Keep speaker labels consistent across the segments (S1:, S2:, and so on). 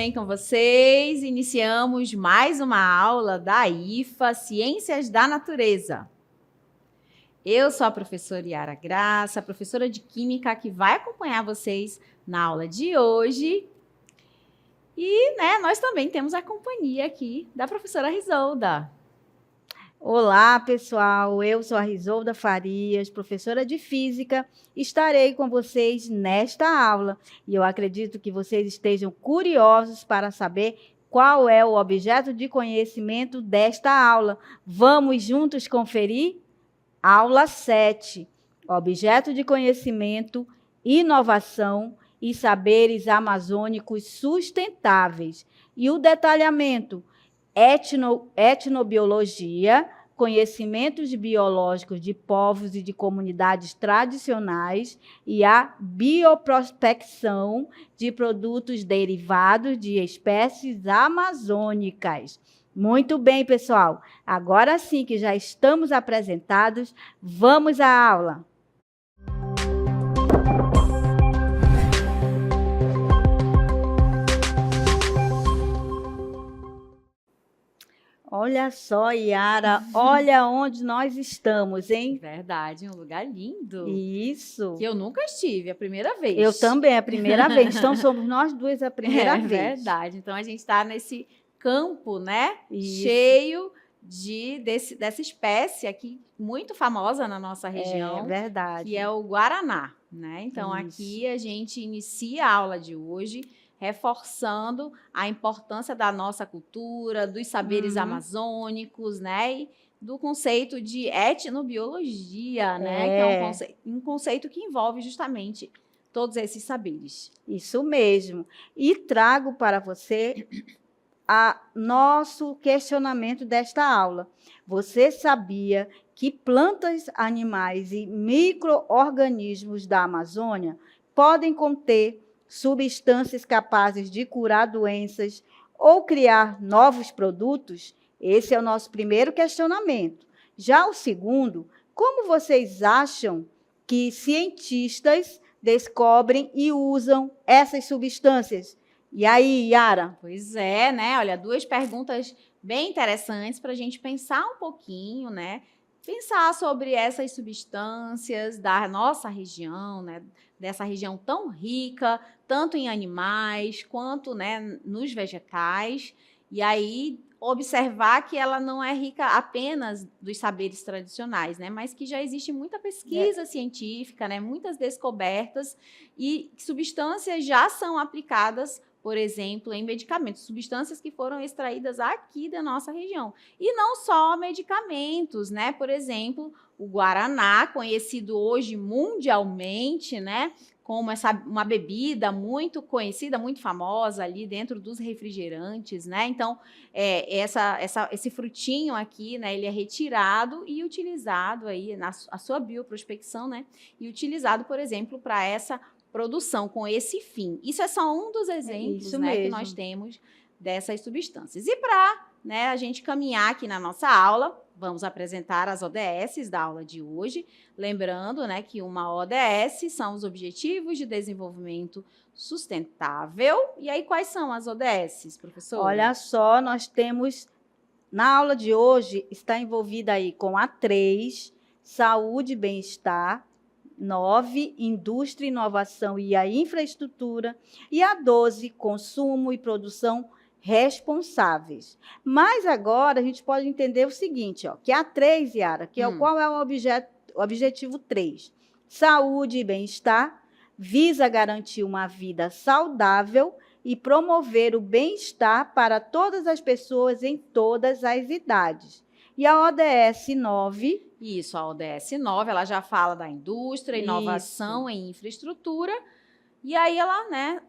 S1: bem com vocês? Iniciamos mais uma aula da IFA, Ciências da Natureza. Eu sou a professora Yara Graça, professora de Química, que vai acompanhar vocês na aula de hoje. E, nós também temos a companhia aqui da professora Risolda.
S2: Olá, pessoal. Eu sou a Risolda Farias, professora de Física. Estarei com vocês nesta aula e eu acredito que vocês estejam curiosos para saber qual é o objeto de conhecimento desta aula. Vamos juntos conferir? Aula 7. Objeto de conhecimento, inovação e saberes amazônicos sustentáveis. E o detalhamento: etnobiologia, conhecimentos biológicos de povos e de comunidades tradicionais e a bioprospecção de produtos derivados de espécies amazônicas. Muito bem, pessoal. Agora sim que já estamos apresentados, vamos à aula. Olha só, Yara, olha onde nós estamos, hein?
S1: Verdade, um lugar lindo.
S2: Isso.
S1: Que eu nunca estive, a primeira vez.
S2: Eu também, a primeira vez. Então, somos nós duas a primeira vez.
S1: É verdade. Então, a gente está nesse campo,
S2: Isso.
S1: cheio dessa espécie aqui, muito famosa na nossa região.
S2: É verdade.
S1: Que é o guaraná, Então,
S2: Isso.
S1: aqui a gente inicia a aula de hoje reforçando a importância da nossa cultura, dos saberes amazônicos, e do conceito de etnobiologia, que é um conceito que envolve justamente todos esses saberes.
S2: Isso mesmo. E trago para você nosso questionamento desta aula. Você sabia que plantas, animais e micro-organismos da Amazônia podem conter substâncias capazes de curar doenças ou criar novos produtos? Esse é o nosso primeiro questionamento. Já o segundo: como vocês acham que cientistas descobrem e usam essas substâncias? E aí, Yara?
S1: Pois é, Olha, duas perguntas bem interessantes para a gente pensar um pouquinho, Pensar sobre essas substâncias da nossa região, dessa região tão rica, tanto em animais quanto, nos vegetais. E aí observar que ela não é rica apenas dos saberes tradicionais, mas que já existe muita pesquisa científica, muitas descobertas e substâncias já são aplicadas, por exemplo, em medicamentos, substâncias que foram extraídas aqui da nossa região. E não só medicamentos, Por exemplo, o guaraná, conhecido hoje mundialmente, como uma bebida muito conhecida, muito famosa ali dentro dos refrigerantes, Então, esse frutinho aqui, ele é retirado e utilizado aí a sua bioprospecção, E utilizado, por exemplo, para essa produção com esse fim. Isso é só um dos exemplos, que nós temos dessas substâncias. E para, a gente caminhar aqui na nossa aula, vamos apresentar as ODSs da aula de hoje, lembrando, que uma ODS são os Objetivos de Desenvolvimento Sustentável. E aí, quais são as ODSs, professora?
S2: Olha só, nós temos, na aula de hoje, está envolvida aí com a 3, Saúde e Bem-Estar, 9, Indústria, Inovação e a Infraestrutura, e a 12, Consumo e Produção Responsáveis. Mas agora a gente pode entender o seguinte, que a 3, Yara, qual é o objetivo 3? Saúde e bem-estar, visa garantir uma vida saudável e promover o bem-estar para todas as pessoas em todas as idades. E a ODS 9...
S1: Isso, a ODS 9, ela já fala da indústria, inovação e infraestrutura, e aí ela,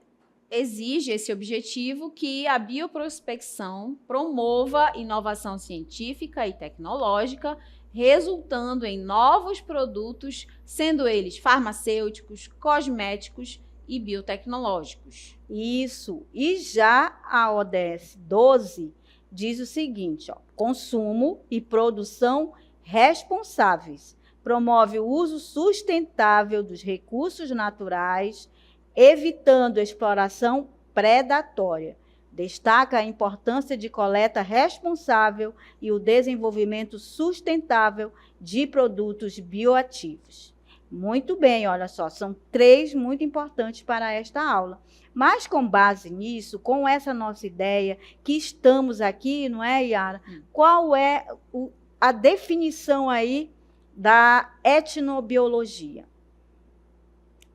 S1: exige esse objetivo que a bioprospecção promova inovação científica e tecnológica, resultando em novos produtos, sendo eles farmacêuticos, cosméticos e biotecnológicos.
S2: Isso, e já a ODS 12 diz o seguinte, consumo e produção responsáveis, promove o uso sustentável dos recursos naturais, evitando a exploração predatória, Destaca a importância de coleta responsável e o desenvolvimento sustentável de produtos bioativos. Muito bem, olha só, são 3 muito importantes para esta aula. Mas com base nisso, com essa nossa ideia que estamos aqui, não é, Yara? Qual é a definição aí da etnobiologia?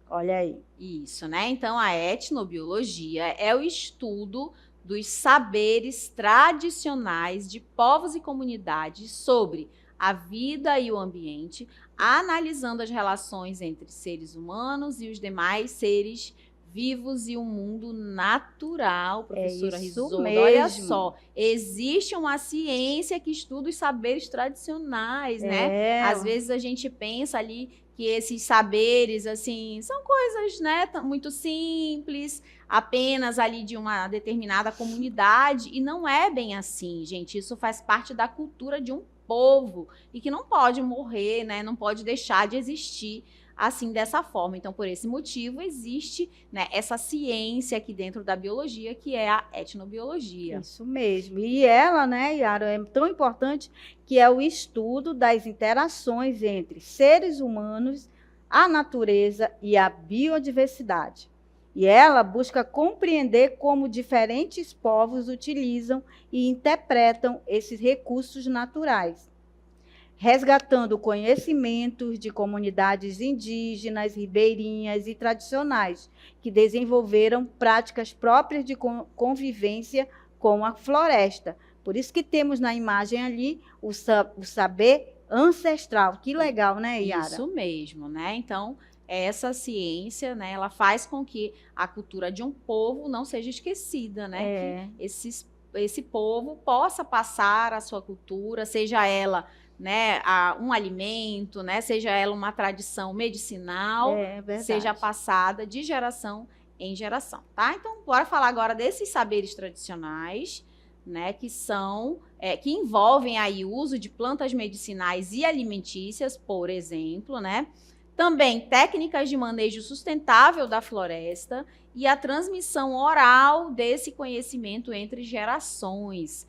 S2: Olha aí.
S1: Isso, né? Então, a etnobiologia é o estudo dos saberes tradicionais de povos e comunidades sobre a vida e o ambiente, analisando as relações entre seres humanos e os demais seres vivos e o mundo natural, professora Risolda. Olha só, existe uma ciência que estuda os saberes tradicionais, né? Às vezes a gente pensa ali que esses saberes, assim, são coisas, né, muito simples, apenas ali de uma determinada comunidade, e não é bem assim, gente. Isso faz parte da cultura de um povo e que não pode morrer, né, não pode deixar de existir assim, dessa forma. Então, por esse motivo, existe, né, essa ciência aqui dentro da biologia, que é a etnobiologia.
S2: Isso mesmo. E ela, né, Yara, é tão importante que é o estudo das interações entre seres humanos, a natureza e a biodiversidade. E ela busca compreender como diferentes povos utilizam e interpretam esses recursos naturais, resgatando conhecimentos de comunidades indígenas, ribeirinhas e tradicionais, que desenvolveram práticas próprias de convivência com a floresta. Por isso que temos na imagem ali o saber ancestral. Que legal, né, Yara?
S1: Isso mesmo, né? Então, essa ciência, né, ela faz com que a cultura de um povo não seja esquecida, né? Que esse povo possa passar a sua cultura, seja ela, né, um alimento, né, seja ela uma tradição medicinal, seja passada de geração em geração, tá? Então, bora falar agora desses saberes tradicionais, né, que são, que envolvem aí o uso de plantas medicinais e alimentícias, por exemplo, né? Também técnicas de manejo sustentável da floresta e a transmissão oral desse conhecimento entre gerações.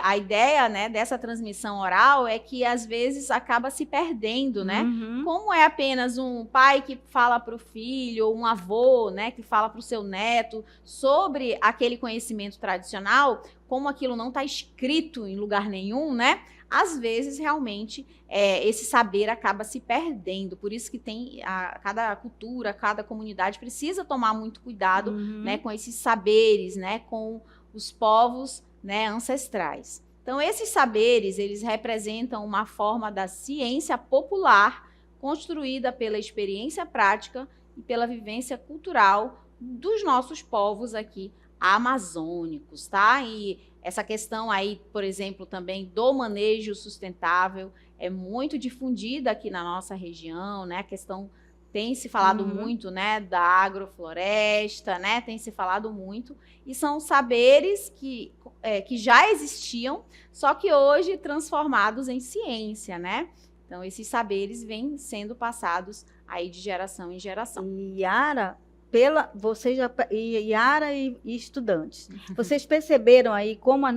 S1: A ideia, né, dessa transmissão oral é que às vezes acaba se perdendo, né? Como é apenas um pai que fala para o filho, ou um avô, né, que fala para o seu neto sobre aquele conhecimento tradicional, como aquilo não está escrito em lugar nenhum, né? Às vezes, realmente, esse saber acaba se perdendo. Por isso que cada cultura, cada comunidade precisa tomar muito cuidado, né, com esses saberes, né, com os povos, né, ancestrais. Então, esses saberes, eles representam uma forma da ciência popular construída pela experiência prática e pela vivência cultural dos nossos povos aqui amazônicos, tá? E essa questão aí, por exemplo, também do manejo sustentável é muito difundida aqui na nossa região, né? A questão tem se falado muito, né, da agrofloresta, né? Tem se falado muito, e são saberes que já existiam, só que hoje transformados em ciência, né? Então, esses saberes vêm sendo passados aí de geração em geração.
S2: E Yara, Yara e estudantes, vocês perceberam aí como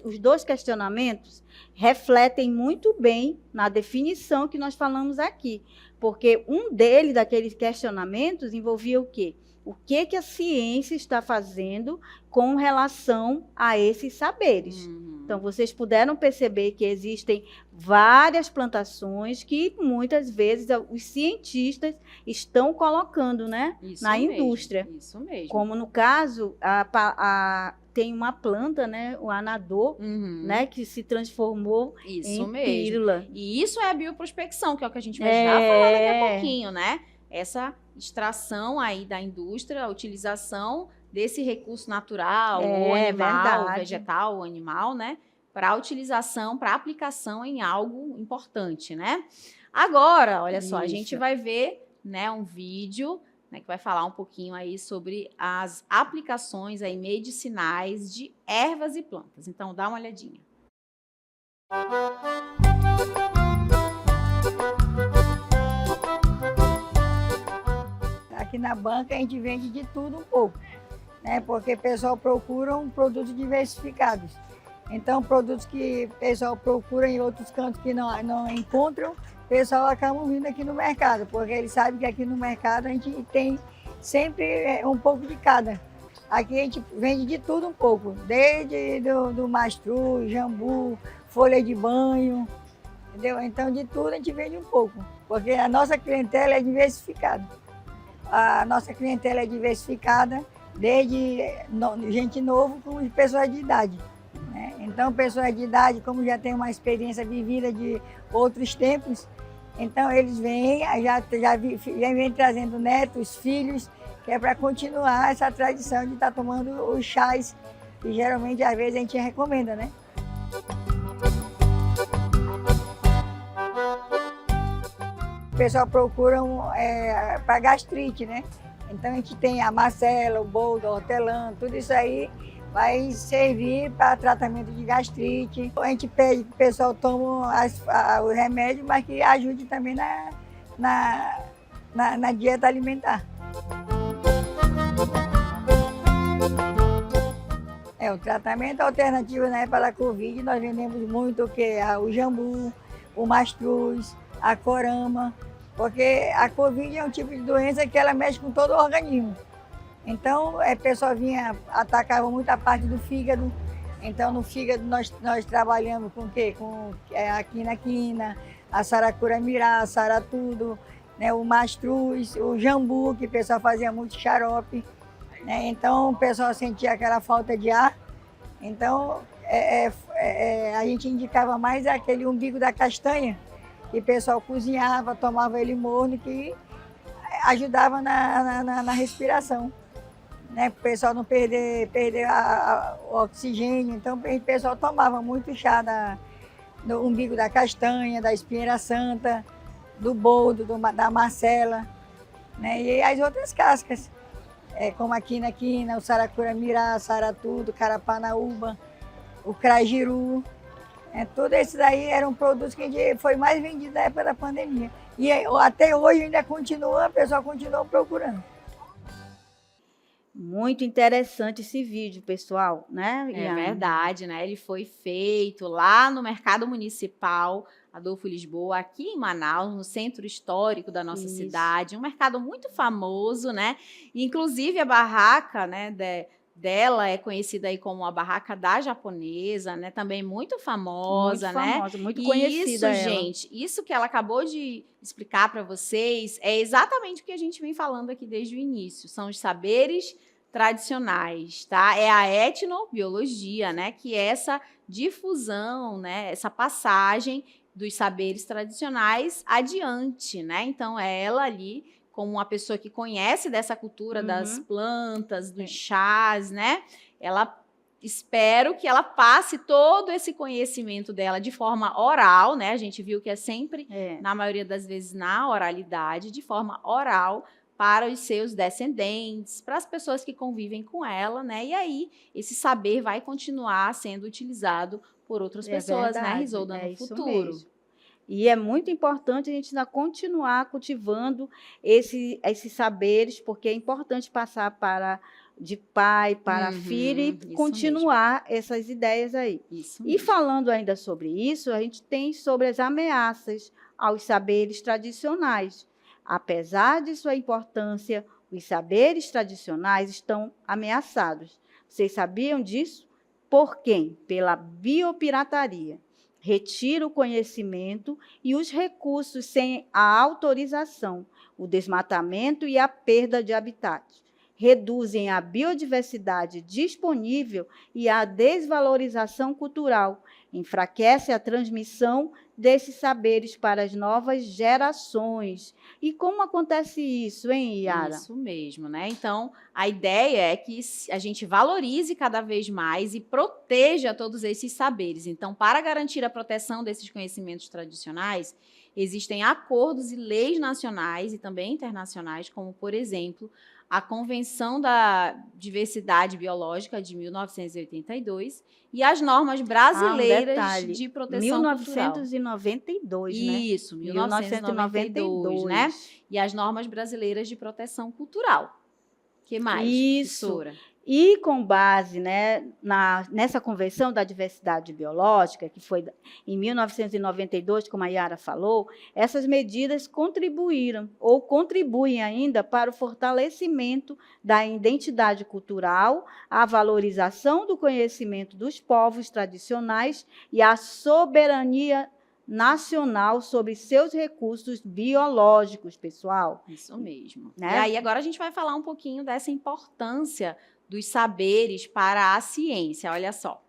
S2: os 2 questionamentos refletem muito bem na definição que nós falamos aqui, porque um daqueles questionamentos envolvia o quê? O que a ciência está fazendo com relação a esses saberes? Então, vocês puderam perceber que existem várias plantações que, muitas vezes, os cientistas estão colocando, né, na indústria.
S1: Isso mesmo.
S2: Como, no caso, tem uma planta, né, o anador, né, que se transformou em pílula.
S1: E isso é a bioprospecção, que é o que a gente vai já falar daqui a pouquinho, né? Essa extração aí da indústria, a utilização desse recurso natural, ou animal, vegetal, ou animal, né? Para utilização, para aplicação em algo importante, né? Agora, olha só, a gente vai ver, né, um vídeo, né, que vai falar um pouquinho aí sobre as aplicações aí medicinais de ervas e plantas. Então, dá uma olhadinha.
S3: Aqui na banca a gente vende de tudo um pouco. né? Porque o pessoal procura produtos diversificados. Então, produtos que o pessoal procura em outros cantos que não encontram, o pessoal acaba vindo aqui no mercado, porque eles sabem que aqui no mercado a gente tem sempre um pouco de cada. Aqui a gente vende de tudo um pouco, desde do mastruz, jambu, folha de banho, entendeu? Então, de tudo a gente vende um pouco, porque a nossa clientela é diversificada. A nossa clientela é diversificada, desde gente nova com pessoas de idade, né? Então, pessoas de idade, como já tem uma experiência vivida de outros tempos, então eles vêm, já vêm trazendo netos, filhos, que é para continuar essa tradição de estar tomando os chás, que geralmente, às vezes, a gente recomenda, né? O pessoal procura para gastrite, né? Então a gente tem a macela, o boldo, o hortelã, tudo isso aí vai servir para tratamento de gastrite. A gente pede que o pessoal tome o remédio, mas que ajude também na dieta alimentar. O tratamento alternativo, né, para a Covid, nós vendemos muito o jambu, o mastruz, a corama, porque a Covid é um tipo de doença que ela mexe com todo o organismo. Então, a pessoa atacava muito a parte do fígado. Então, no fígado nós trabalhamos com o quê? Com a quina, a saracura-mirá, a saratudo, né, o mastruz, o jambu, que o pessoal fazia muito xarope, né? Então, o pessoal sentia aquela falta de ar. Então, a gente indicava mais aquele umbigo da castanha, que o pessoal cozinhava, tomava ele morno, que ajudava na respiração, né? Para o pessoal não perder o oxigênio. Então, o pessoal tomava muito chá do umbigo da castanha, da espinheira santa, do boldo, da macela, né? E as outras cascas, como a quina, o saracura-mirá, saratudo, carapanaúba, o crajiru. Todos esses aí eram produtos que a gente foi mais vendido na época da pandemia. E até hoje ainda continua, o pessoal continua procurando.
S2: Muito interessante esse vídeo, pessoal, né?
S1: É verdade, né? Ele foi feito lá no Mercado Municipal Adolfo Lisboa, aqui em Manaus, no centro histórico da nossa cidade. Um mercado muito famoso, né? Inclusive a barraca, né, dela é conhecida aí como a barraca da japonesa, né? Também muito famosa, né?
S2: Muito famosa, muito conhecida
S1: isso,
S2: ela.
S1: gente, isso que ela acabou de explicar para vocês é exatamente o que a gente vem falando aqui desde o início. São os saberes tradicionais, tá? É a etnobiologia, né? Que é essa difusão, né? Essa passagem dos saberes tradicionais adiante, né? Então, ela ali, como uma pessoa que conhece dessa cultura das plantas, dos chás, né? Espero que ela passe todo esse conhecimento dela de forma oral, né? A gente viu que é sempre, na maioria das vezes, na oralidade, de forma oral, para os seus descendentes, para as pessoas que convivem com ela, né? E aí, esse saber vai continuar sendo utilizado por outras pessoas,
S2: verdade,
S1: né, Isolda, no futuro.
S2: Mesmo. E é muito importante a gente ainda continuar cultivando esses saberes, porque é importante passar de pai para filho e continuar essas ideias aí. E falando ainda sobre isso, a gente tem sobre as ameaças aos saberes tradicionais. Apesar de sua importância, os saberes tradicionais estão ameaçados. Vocês sabiam disso? Por quem? Pela biopirataria. Retira o conhecimento e os recursos sem a autorização, o desmatamento e a perda de habitats. Reduzem a biodiversidade disponível e a desvalorização cultural. Enfraquece a transmissão desses saberes para as novas gerações. E como acontece isso, hein, Yara?
S1: Isso mesmo, né? Então, a ideia é que a gente valorize cada vez mais e proteja todos esses saberes. Então, para garantir a proteção desses conhecimentos tradicionais, existem acordos e leis nacionais e também internacionais, como, por exemplo, a Convenção da Diversidade Biológica de 1982 e as normas brasileiras de proteção
S2: 1992,
S1: cultural.
S2: Né?
S1: Isso, 1992, né? E as normas brasileiras de proteção cultural. Que mais,
S2: isso.
S1: professora?
S2: E com base, né, nessa Convenção da Diversidade Biológica, que foi em 1992, como a Yara falou, essas medidas contribuíram ou contribuem ainda para o fortalecimento da identidade cultural, a valorização do conhecimento dos povos tradicionais e a soberania nacional sobre seus recursos biológicos, pessoal.
S1: Isso mesmo.
S2: Né?
S1: E aí agora a gente vai falar um pouquinho dessa importância dos saberes para a ciência, olha só.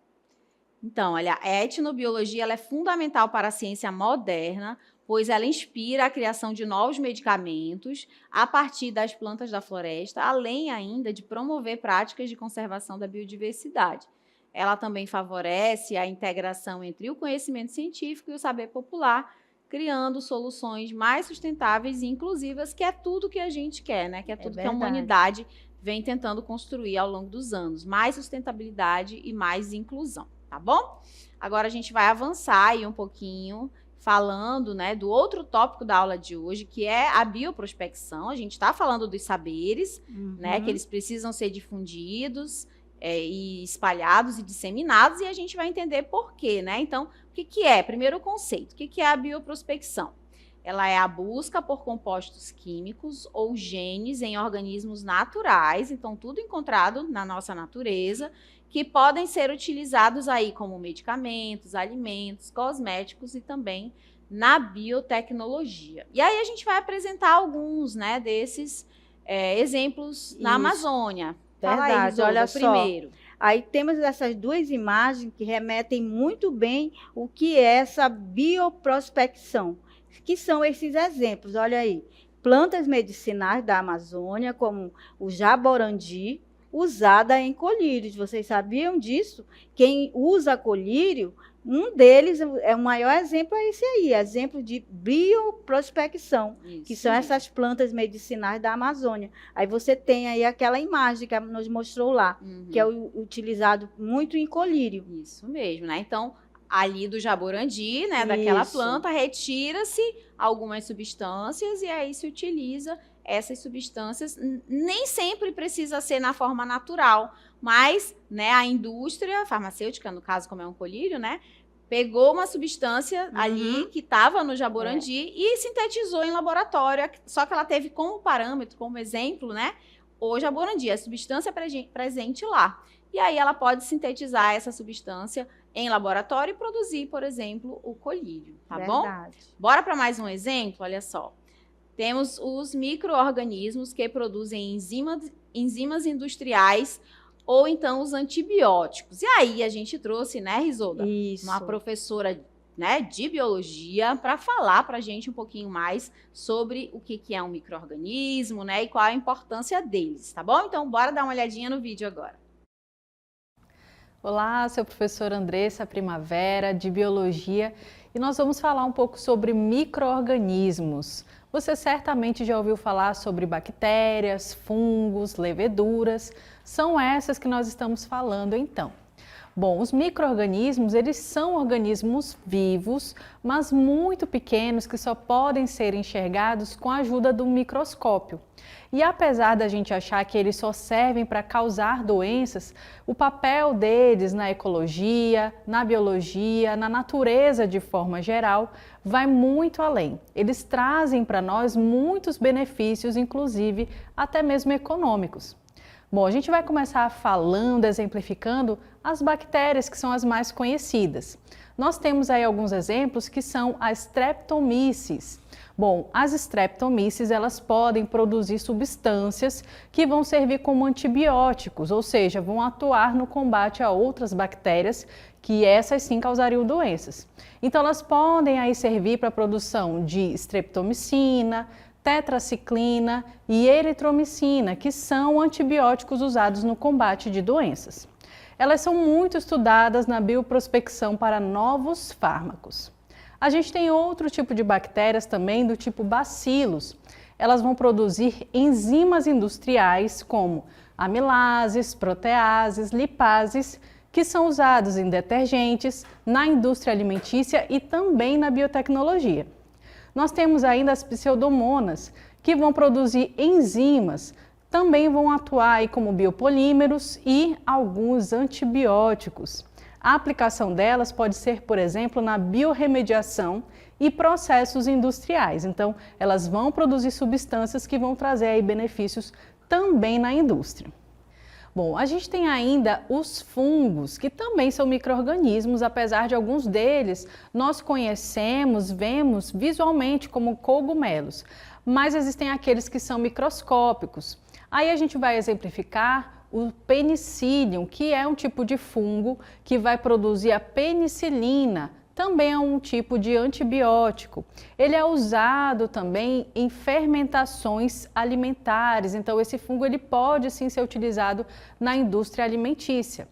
S1: Então, olha, a etnobiologia ela é fundamental para a ciência moderna, pois ela inspira a criação de novos medicamentos a partir das plantas da floresta, além ainda de promover práticas de conservação da biodiversidade. Ela também favorece a integração entre o conhecimento científico e o saber popular, criando soluções mais sustentáveis e inclusivas, que é tudo que a gente quer, né? Que é tudo que a humanidade vem tentando construir ao longo dos anos. Mais sustentabilidade e mais inclusão, tá bom? Agora a gente vai avançar aí um pouquinho, falando, né, do outro tópico da aula de hoje, que é a bioprospecção. A gente está falando dos saberes, né, que eles precisam ser difundidos, e espalhados e disseminados, e a gente vai entender por quê, né? Então, o que é? Primeiro o conceito. O que é a bioprospecção? Ela é a busca por compostos químicos ou genes em organismos naturais, então tudo encontrado na nossa natureza, que podem ser utilizados aí como medicamentos, alimentos, cosméticos e também na biotecnologia. E aí a gente vai apresentar alguns, né, desses exemplos na Amazônia.
S2: Verdade,
S1: aí, Isolda,
S2: olha só.
S1: Primeiro.
S2: Aí temos essas duas imagens que remetem muito bem o que é essa bioprospecção, que são esses exemplos, olha aí. Plantas medicinais da Amazônia, como o jaborandi, usada em colírios. Vocês sabiam disso? Quem usa colírio, um deles, o maior exemplo é esse aí, exemplo de bioprospecção, que são essas plantas medicinais da Amazônia. Aí você tem aí aquela imagem que nos mostrou lá, que é utilizado muito em colírio.
S1: Isso mesmo, né? Então, ali do jaborandi, né, daquela planta, retira-se algumas substâncias e aí se utiliza essas substâncias. Nem sempre precisa ser na forma natural, mas, né, a indústria farmacêutica, no caso, como é um colírio, né, pegou uma substância ali que estava no jaborandi e sintetizou em laboratório, só que ela teve como parâmetro, como exemplo, né, o jaborandi, a substância presente lá. E aí ela pode sintetizar essa substância em laboratório e produzir, por exemplo, o colírio, tá bom? Bora para mais um exemplo, olha só. Temos os micro-organismos que produzem enzimas industriais ou então os antibióticos. E aí a gente trouxe, né, Isolda, uma professora, né, de biologia para falar para a gente um pouquinho mais sobre o que é um micro-organismo, né, e qual a importância deles, tá bom? Então bora dar uma olhadinha no vídeo agora.
S4: Olá, sou a professora Andressa Primavera, de Biologia, e nós vamos falar um pouco sobre micro-organismos. Você certamente já ouviu falar sobre bactérias, fungos, leveduras, são essas que nós estamos falando então. Bom, os micro-organismos, eles são organismos vivos, mas muito pequenos que só podem ser enxergados com a ajuda do microscópio. E apesar da gente achar que eles só servem para causar doenças, o papel deles na ecologia, na biologia, na natureza de forma geral, vai muito além. Eles trazem para nós muitos benefícios, inclusive até mesmo econômicos. Bom, a gente vai começar falando, exemplificando as bactérias que são as mais conhecidas. Nós temos aí alguns exemplos que são as Streptomyces. Bom, as Streptomyces, elas podem produzir substâncias que vão servir como antibióticos, ou seja, vão atuar no combate a outras bactérias que essas sim causariam doenças. Então, elas podem aí servir para a produção de streptomicina, tetraciclina e eritromicina, que são antibióticos usados no combate de doenças. Elas são muito estudadas na bioprospecção para novos fármacos. A gente tem outro tipo de bactérias também, do tipo bacilos. Elas vão produzir enzimas industriais como amilases, proteases, lipases, que são usados em detergentes, na indústria alimentícia e também na biotecnologia. Nós temos ainda as pseudomonas, que vão produzir enzimas, Também vão atuar aí como biopolímeros e alguns antibióticos. A aplicação delas pode ser, por exemplo, na biorremediação e processos industriais. Então, elas vão produzir substâncias que vão trazer aí benefícios também na indústria. Bom, a gente tem ainda os fungos, que também são micro-organismos, apesar de alguns deles nós conhecemos, vemos visualmente como cogumelos, mas existem aqueles que são microscópicos. Aí a gente vai exemplificar o penicillium, que é um tipo de fungo que vai produzir a penicilina, também é um tipo de antibiótico. Ele é usado também em fermentações alimentares, então esse fungo ele pode sim ser utilizado na indústria alimentícia.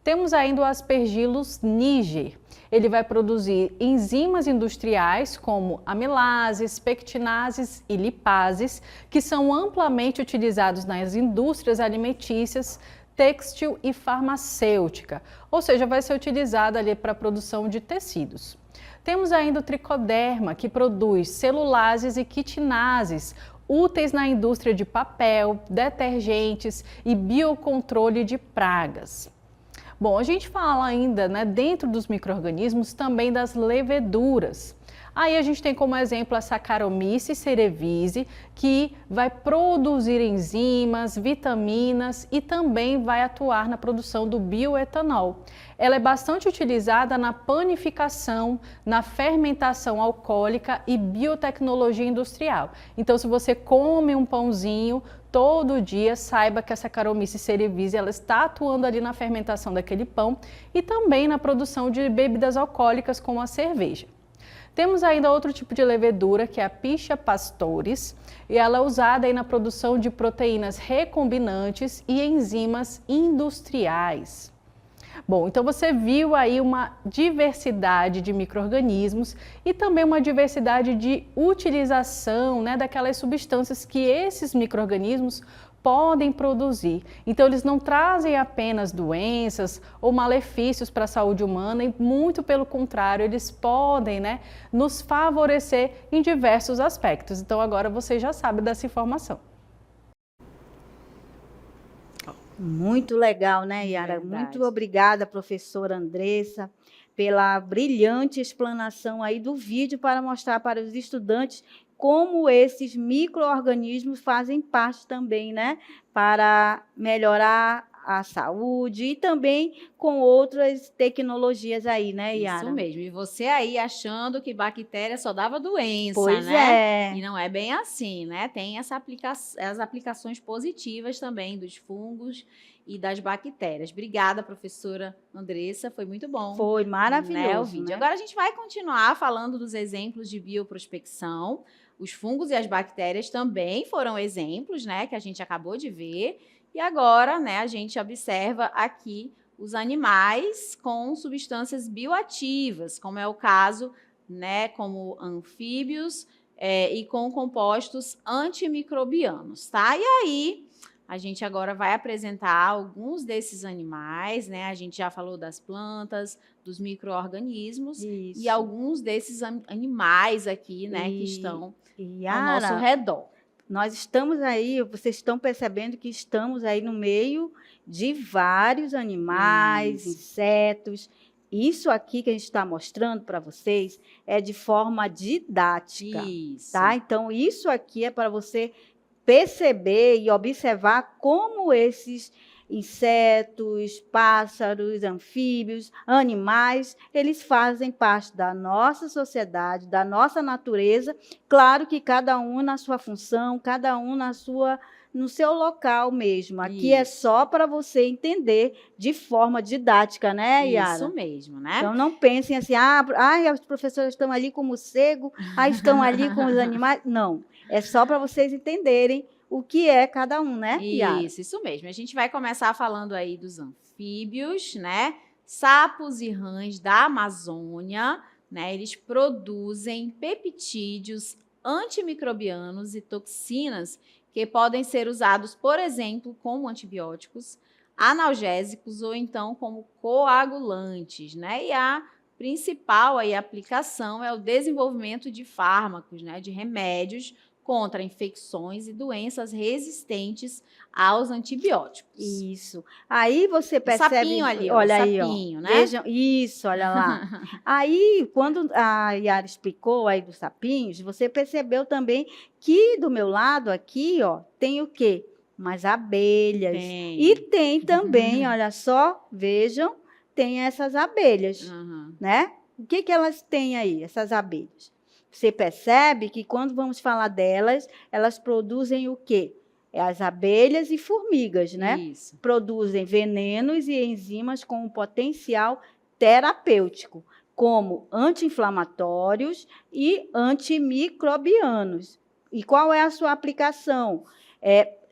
S4: Temos ainda o Aspergillus niger. Ele vai produzir enzimas industriais como amilases, pectinases e lipases, que são amplamente utilizados nas indústrias alimentícias, têxtil e farmacêutica, ou seja, vai ser utilizado ali para a produção de tecidos. Temos ainda o tricoderma, que produz celulases e quitinases, úteis na indústria de papel, detergentes e biocontrole de pragas. Bom, a gente fala ainda, dentro dos micro-organismos, também das leveduras. Aí a gente tem como exemplo a Saccharomyces cerevisiae, que vai produzir enzimas, vitaminas e também vai atuar na produção do bioetanol. Ela é bastante utilizada na panificação, na fermentação alcoólica e biotecnologia industrial. Então, se você come um pãozinho todo dia, saiba que a Saccharomyces cerevisiae ela está atuando ali na fermentação daquele pão e também na produção de bebidas alcoólicas como a cerveja. Temos ainda outro tipo de levedura, que é a Pichia pastores, e ela é usada aí na produção de proteínas recombinantes e enzimas industriais. Bom, então você viu aí uma diversidade de micro-organismos e também uma diversidade de utilização, daquelas substâncias que esses micro-organismos podem produzir. Então, eles não trazem apenas doenças ou malefícios para a saúde humana e, muito pelo contrário, eles podem, nos favorecer em diversos aspectos. Então, agora você já sabe dessa informação.
S2: Muito legal, né, Yara?
S1: Verdade.
S2: Muito obrigada, professora Andressa, pela brilhante explanação aí do vídeo para mostrar para os estudantes como esses micro-organismos fazem parte também, para melhorar a saúde e também com outras tecnologias aí, Yara?
S1: Isso mesmo. E você aí achando que bactéria só dava doença,
S2: Pois é.
S1: E não é bem assim, Tem as aplicações positivas também dos fungos e das bactérias. Obrigada, professora Andressa, foi muito bom.
S2: Foi maravilhoso,
S1: o vídeo. Agora a gente vai continuar falando dos exemplos de bioprospecção. Os fungos e as bactérias também foram exemplos, que a gente acabou de ver. E agora, a gente observa aqui os animais com substâncias bioativas, como é o caso, como anfíbios e com compostos antimicrobianos, tá? E aí, a gente agora vai apresentar alguns desses animais, A gente já falou das plantas, dos micro-organismos e alguns desses animais aqui, que estão ao nosso redor.
S2: Nós estamos aí, vocês estão percebendo que estamos aí no meio de vários animais, insetos. Isso aqui que a gente está mostrando para vocês é de forma didática, tá? Então, isso aqui é para você perceber e observar como esses insetos, pássaros, anfíbios, animais, eles fazem parte da nossa sociedade, da nossa natureza. Claro que cada um na sua função, cada um no seu local mesmo. Aqui é só para você entender de forma didática, Yara?
S1: Isso mesmo,
S2: Então, não pensem assim, as professoras estão ali com o morcego, estão ali com os animais. Não, é só para vocês entenderem o que é cada um, Yara?
S1: Isso mesmo. A gente vai começar falando aí dos anfíbios, Sapos e rãs da Amazônia, Eles produzem peptídeos antimicrobianos e toxinas que podem ser usados, por exemplo, como antibióticos, analgésicos ou então como coagulantes, E a principal aí aplicação é o desenvolvimento de fármacos, de remédios contra infecções e doenças resistentes aos antibióticos.
S2: Isso. Aí você percebe...
S1: sapinho ali, ó,
S2: olha
S1: o
S2: aí,
S1: sapinho,
S2: ó.
S1: né?
S2: Vejam, isso, olha lá. Aí, quando a Yara explicou aí dos sapinhos, você percebeu também que do meu lado aqui, ó, tem o quê? Umas abelhas.
S1: Tem.
S2: E tem também, olha só, vejam, tem essas abelhas, né? O que elas têm aí, essas abelhas? Você percebe que quando vamos falar delas, elas produzem o quê? As abelhas e formigas, né?
S1: Isso.
S2: Produzem venenos e enzimas com um potencial terapêutico, como anti-inflamatórios e antimicrobianos. E qual é a sua aplicação?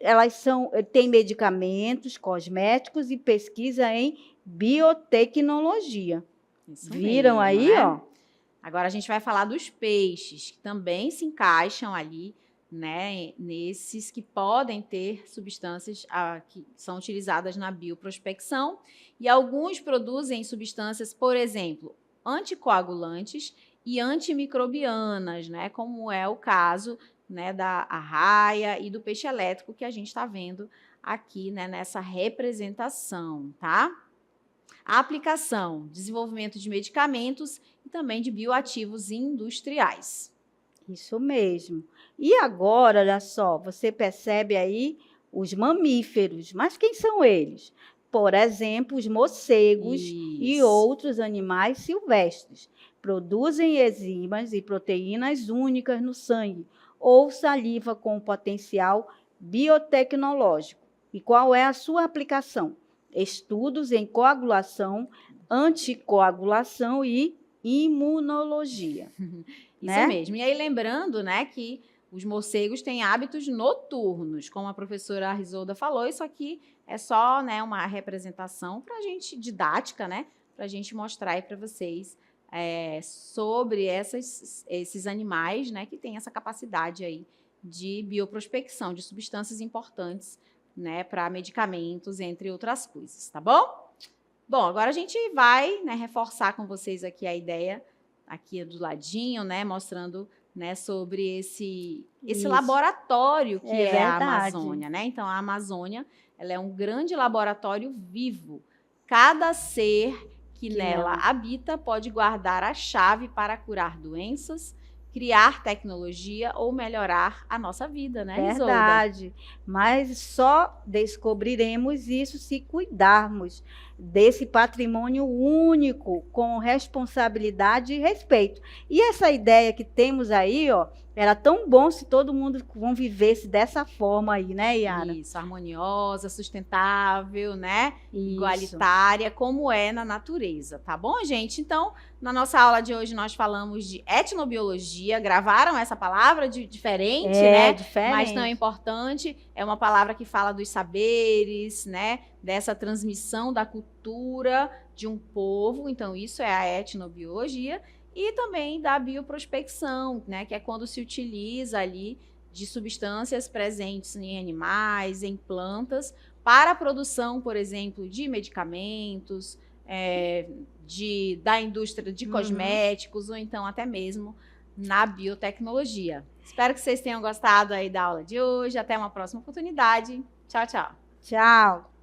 S2: Elas têm medicamentos, cosméticos e pesquisa em biotecnologia.
S1: Isso
S2: Viram
S1: mesmo,
S2: aí,
S1: né?
S2: ó?
S1: Agora a gente vai falar dos peixes, que também se encaixam ali, né, nesses que podem ter substâncias que são utilizadas na bioprospecção. E alguns produzem substâncias, por exemplo, anticoagulantes e antimicrobianas, né, como é o caso, né, da arraia e do peixe elétrico que a gente está vendo aqui, né, nessa representação, tá? A aplicação, desenvolvimento de medicamentos e também de bioativos industriais.
S2: Isso mesmo. E agora, olha só, você percebe aí os mamíferos. Mas quem são eles? Por exemplo, os morcegos e
S1: Isso.
S2: outros animais silvestres. Produzem enzimas e proteínas únicas no sangue ou saliva com potencial biotecnológico. E qual é a sua aplicação? Estudos em coagulação, anticoagulação e imunologia.
S1: Isso mesmo. E aí, lembrando, né, que os morcegos têm hábitos noturnos, como a professora Risolda falou, isso aqui é só, né, uma representação para a gente, didática, né, para a gente mostrar aí para vocês sobre esses animais, né, que têm essa capacidade aí de bioprospecção de substâncias importantes, né, para medicamentos, entre outras coisas, tá bom? Bom, agora a gente vai, né, reforçar com vocês aqui a ideia, aqui do ladinho, né, mostrando, né, sobre esse laboratório que é a Amazônia, né? Então, a Amazônia, ela é um grande laboratório vivo. Cada ser que nela habita pode guardar a chave para curar doenças, criar tecnologia ou melhorar a nossa vida, né, Risolda?
S2: Verdade. Mas só descobriremos isso se cuidarmos desse patrimônio único, com responsabilidade e respeito. E essa ideia que temos aí, ó, era tão bom se todo mundo convivesse dessa forma aí, né, Yara?
S1: Isso, harmoniosa, sustentável, né?
S2: Isso.
S1: Igualitária, como é na natureza, tá bom, gente? Então, na nossa aula de hoje, nós falamos de etnobiologia. Gravaram essa palavra diferente, né?
S2: Diferente.
S1: Mas não é importante. É uma palavra que fala dos saberes, né? Dessa transmissão da cultura de um povo. Então, isso é a etnobiologia. E também da bioprospecção, né? Que é quando se utiliza ali de substâncias presentes em animais, em plantas, para a produção, por exemplo, de medicamentos, da indústria de cosméticos, ou então até mesmo na biotecnologia. Espero que vocês tenham gostado aí da aula de hoje. Até uma próxima oportunidade. Tchau, tchau.
S2: Tchau.